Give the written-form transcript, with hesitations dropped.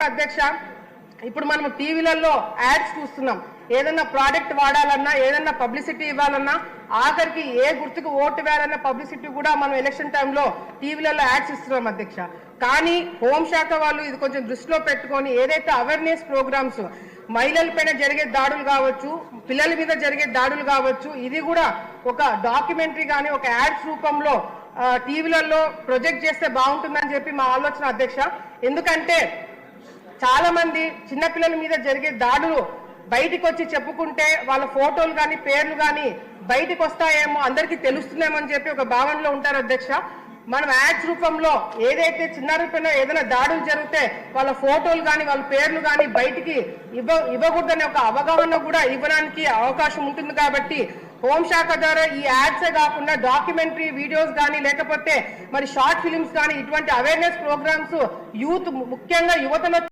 అధ్యక్ష ఇప్పుడు మనం టీవీలలో యాడ్స్ చూస్తున్నాం. ఏదన్నా ప్రోడక్ట్ వాడాలన్నా ఏదన్నా పబ్లిసిటీ ఇవ్వాలన్నా ఆఖరికి ఏ గుర్తుకు ఓటు వేయాలన్న పబ్లిసిటీ కూడా మనం ఎలక్షన్ టైంలో టీవీలలో యాడ్స్ ఇస్తున్నాం అధ్యక్ష. కానీ హోంశాఖ వాళ్ళు ఇది కొంచెం దృష్టిలో పెట్టుకొని ఏదైతే అవేర్నెస్ ప్రోగ్రామ్స్ మహిళలపైన జరిగే దాడులు కావచ్చు, పిల్లల మీద జరిగే దాడులు కావచ్చు, ఇది కూడా ఒక డాక్యుమెంటరీ కానీ ఒక యాడ్స్ రూపంలో టీవీలలో ప్రొజెక్ట్ చేస్తే బాగుంటుందని చెప్పి మా ఆలోచన అధ్యక్ష. ఎందుకంటే చాలా మంది చిన్నపిల్లల మీద జరిగే దాడులు బయటికి వచ్చి చెప్పుకుంటే వాళ్ళ ఫోటోలు కానీ పేర్లు కానీ బయటికి వస్తాయేమో, అందరికీ తెలుస్తుందేమో అని చెప్పి ఒక భావనలో ఉంటారు అధ్యక్ష. మనం యాడ్స్ రూపంలో ఏదైతే చిన్నారులపైన ఏదైనా దాడులు జరిగితే వాళ్ళ ఫోటోలు కానీ వాళ్ళ పేర్లు కానీ బయటికి ఇవ్వకూడదనే ఒక అవగాహన కూడా ఇవ్వడానికి అవకాశం ఉంటుంది. కాబట్టి హోంశాఖ ద్వారా ఈ యాడ్సే కాకుండా డాక్యుమెంటరీ వీడియోస్ కానీ లేకపోతే మరి షార్ట్ ఫిలిమ్స్ కానీ ఇటువంటి అవేర్నెస్ ప్రోగ్రామ్స్ యూత్ ముఖ్యంగా యువతలో